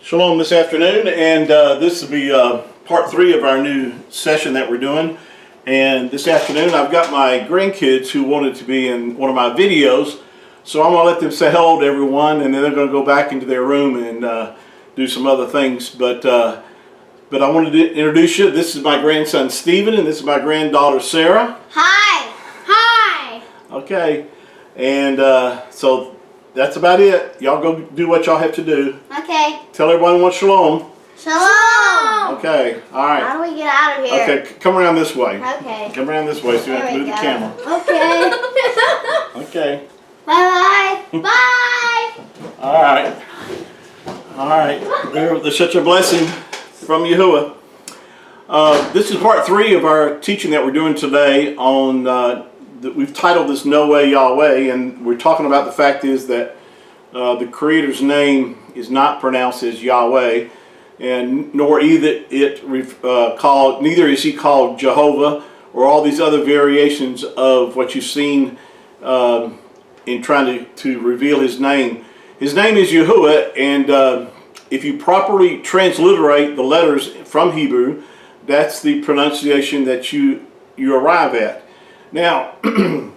Shalom this afternoon, and this will be part 3 of our new session that we're doing. And this afternoon I've got my grandkids who wanted to be in one of my videos, so I'm going to let them say hello to everyone, and then they're going to go back into their room and do some other things. But I wanted to introduce you. This is my grandson Stephen, and this is my granddaughter Sarah. Hi! Hi! Okay, and so that's about it. Y'all go do what y'all have to do. Okay. Tell everyone what shalom. Shalom! Okay, alright. How do we get out of here? Okay, come around this way. Okay. Come around this way so you have to move the camera. Okay. Okay. Bye-bye. Bye! Alright. Alright. There's such a blessing from Yahuah. This is part 3 of our teaching that we're doing today on we've titled this No Way Yahweh, and we're talking about the fact is that the Creator's name is not pronounced as Yahweh, and nor neither is he called Jehovah or all these other variations of what you've seen in trying to reveal his name. His name is Yahuah, and if you properly transliterate the letters from Hebrew, that's the pronunciation that you arrive at. Now, I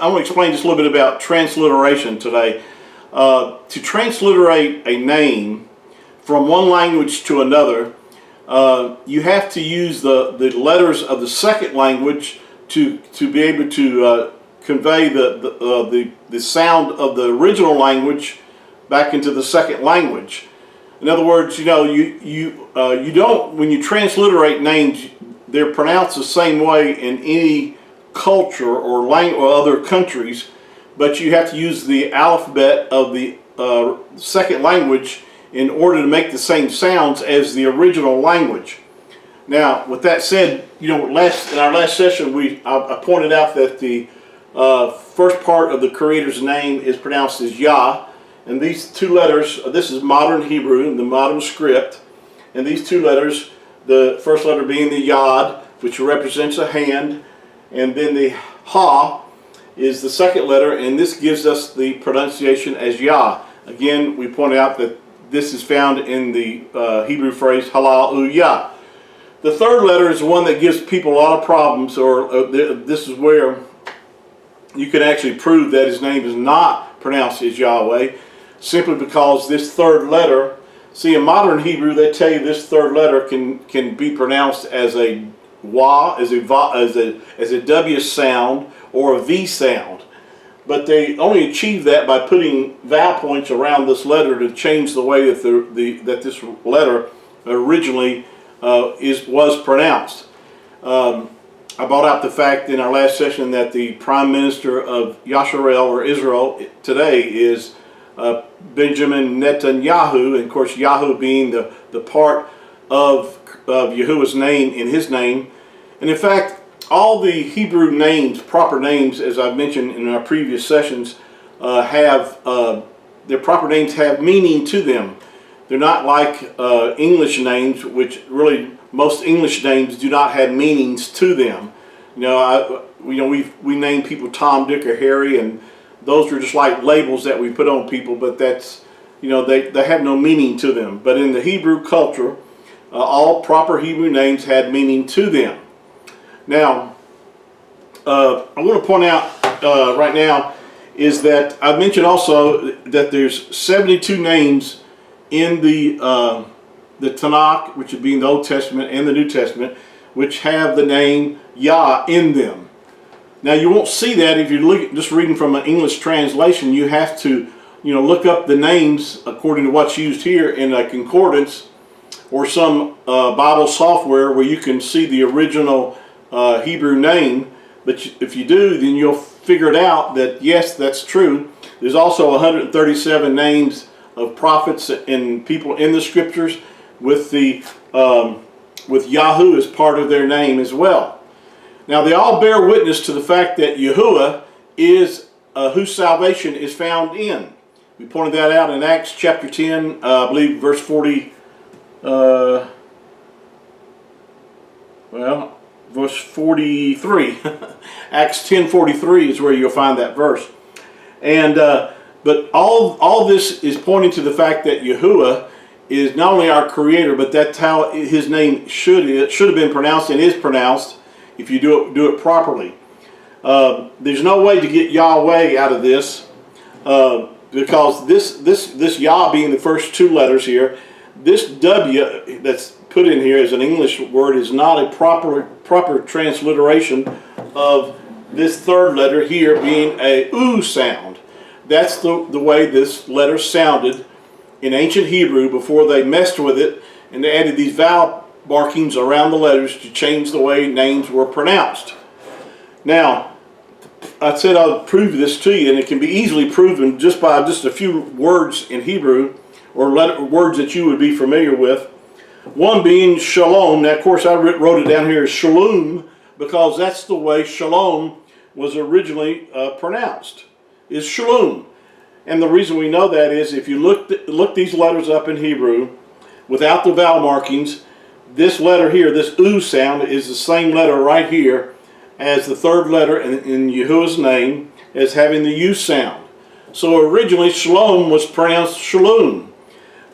want to explain just a little bit about transliteration today. To transliterate a name from one language to another, you have to use the letters of the second language to be able to convey the sound of the original language back into the second language. In other words, you know, you don't, when you transliterate names, they're pronounced the same way in any culture or language or other countries, but you have to use the alphabet of the second language in order to make the same sounds as the original language. Now, with that said, you know, in our last session, I pointed out that the first part of the Creator's name is pronounced as Yah, and these two letters, this is modern Hebrew, the modern script, and these two letters, the first letter being the Yod, which represents a hand, and then the Ha is the second letter, and this gives us the pronunciation as Yah. Again, we point out that this is found in the Hebrew phrase Halal Yah. The third letter is the one that gives people a lot of problems, or this is where you can actually prove that his name is not pronounced as Yahweh, simply because this third letter, see, in modern Hebrew, they tell you this third letter can be pronounced as a Wah, as a W sound, or a V sound. But they only achieve that by putting vowel points around this letter to change the way that this letter originally was pronounced. I brought out the fact in our last session that the Prime Minister of Yisrael, or Israel today, is Benjamin Netanyahu, and of course Yahoo being the part of Yahuwah's name in his name. And in fact, all the Hebrew names, proper names, as I've mentioned in our previous sessions, their proper names have meaning to them. They're not like English names, which really most English names do not have meanings to them. You know, we name people Tom, Dick, or Harry, and those are just like labels that we put on people, but that's, you know, they have no meaning to them. But in the Hebrew culture, all proper Hebrew names had meaning to them. Now, I want to point out right now is that I've mentioned also that there's 72 names in the Tanakh, which would be in the Old Testament and the New Testament, which have the name Yah in them. Now, you won't see that if you're just reading from an English translation. You have to, you know, look up the names according to what's used here in a concordance or some Bible software where you can see the original Hebrew name. But if you do, then you'll figure it out that yes, that's true. There's also 137 names of prophets and people in the scriptures with Yahoo as part of their name as well. Now, they all bear witness to the fact that Yahuah is whose salvation is found in. We pointed that out in Acts chapter 10, I believe verse 40, verse 43. Acts 10:43 is where you'll find that verse. And But all this is pointing to the fact that Yahuah is not only our creator, but that's how his name should have been pronounced and is pronounced if you do it properly. There's no way to get Yahweh out of this because this Yah being the first two letters here, this W that's put in here as an English word is not a proper transliteration of this third letter here being a U sound. That's the way this letter sounded in ancient Hebrew before they messed with it and they added these vowel markings around the letters to change the way names were pronounced. Now, I said I'll prove this to you, and it can be easily proven just by just a few words in Hebrew or words that you would be familiar with. One being shalom. Now, of course, I wrote it down here as shalom because that's the way shalom was originally pronounced, is shalom. And the reason we know that is if you look these letters up in Hebrew without the vowel markings, this letter here, this U sound, is the same letter right here as the third letter in Yahuwah's name as having the U sound. So originally shalom was pronounced shalom.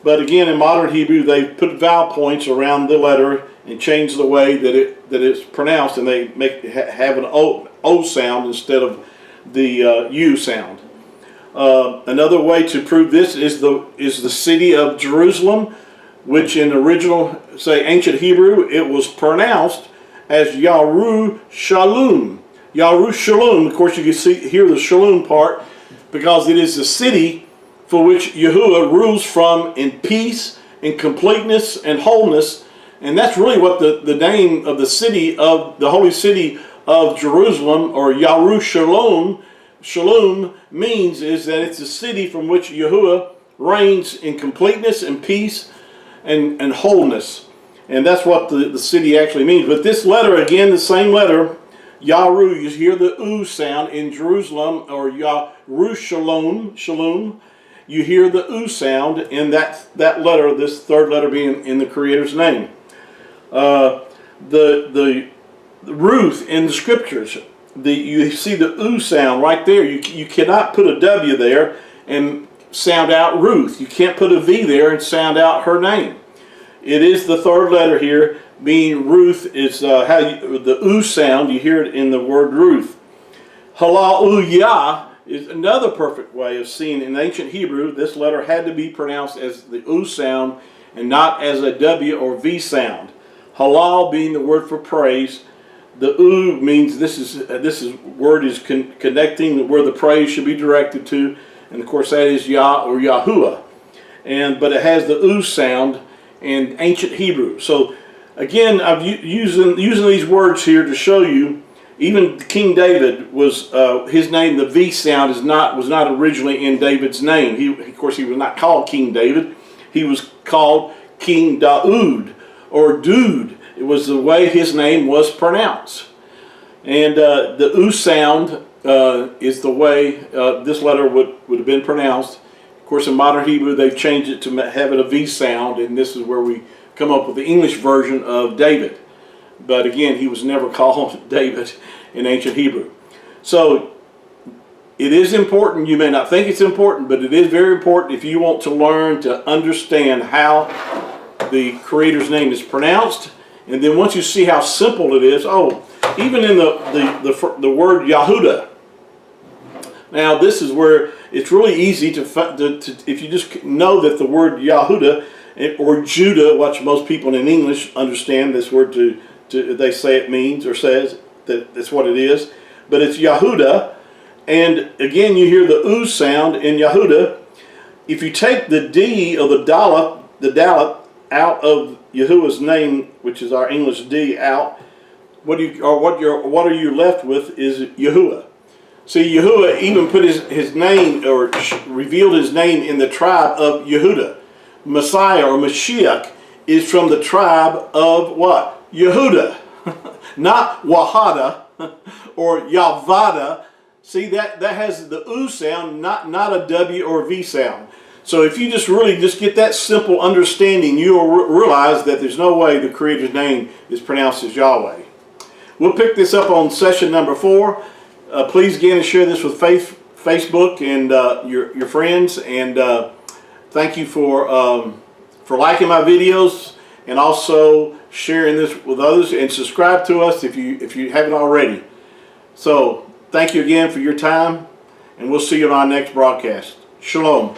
But again, in modern Hebrew, they put vowel points around the letter and change the way that it's pronounced, and they have an O sound instead of the U sound. Another way to prove this is the city of Jerusalem, which in original, say, ancient Hebrew, it was pronounced as Yarushalum. Yarushalum, of course, you can hear the shalom part because it is the city for which Yahuah rules from in peace, in completeness, and wholeness. And that's really what the name of the city of the holy city of Jerusalem, or Yarushalom, Shalom means is that it's a city from which Yahuah reigns in completeness and peace and wholeness. And that's what the city actually means. But this letter, again, the same letter, Yaru, you hear the U sound in Jerusalem, or Yarushalom, Shalom, you hear the U sound in that letter, this third letter being in the Creator's name. The Ruth in the Scriptures, you see the U sound right there. You cannot put a W there and sound out Ruth. You can't put a V there and sound out her name. It is the third letter here, being Ruth, is the U sound. You hear it in the word Ruth. Hallelujah is another perfect way of seeing in ancient Hebrew. This letter had to be pronounced as the U sound and not as a W or V sound. Halal being the word for praise. The U means this word is connecting where the praise should be directed to, and of course that is Yah or Yahuah. But it has the U sound in ancient Hebrew. So again, I'm using these words here to show you. Even King David was his name. The V sound was not originally in David's name. Of course, he was not called King David. He was called King Daud or Dude. It was the way his name was pronounced. And the U sound is the way this letter would have been pronounced. Of course, in modern Hebrew, they've changed it to have it a V sound, and this is where we come up with the English version of David. But again, he was never called David in ancient Hebrew. So it is important. You may not think it's important, but it is very important if you want to learn to understand how the Creator's name is pronounced. And then once you see how simple it is, even in the word Yahudah. Now this is where it's really easy to if you just know that the word Yahudah or Judah, which most people in English understand this word they say it means or says that that's what it is, but it's Yahudah. And again, you hear the U sound in Yahudah. If you take the D or the Dalet out of Yahuwah's name, which is our English D, out, what are you left with is Yahuah. See, Yahuah even put his name, or revealed his name in the tribe of Yehudah. Messiah or Mashiach is from the tribe of what? Yehudah. Not Wahada or Yavada. See, that has the U sound, not a W or V sound. So if you just get that simple understanding, you'll realize that there's no way the Creator's name is pronounced as Yahweh. We'll pick this up on session number 4. Please again share this with Facebook and your friends, and thank you for liking my videos and also sharing this with others, and subscribe to us if you haven't already. So thank you again for your time, and we'll see you on our next broadcast. Shalom.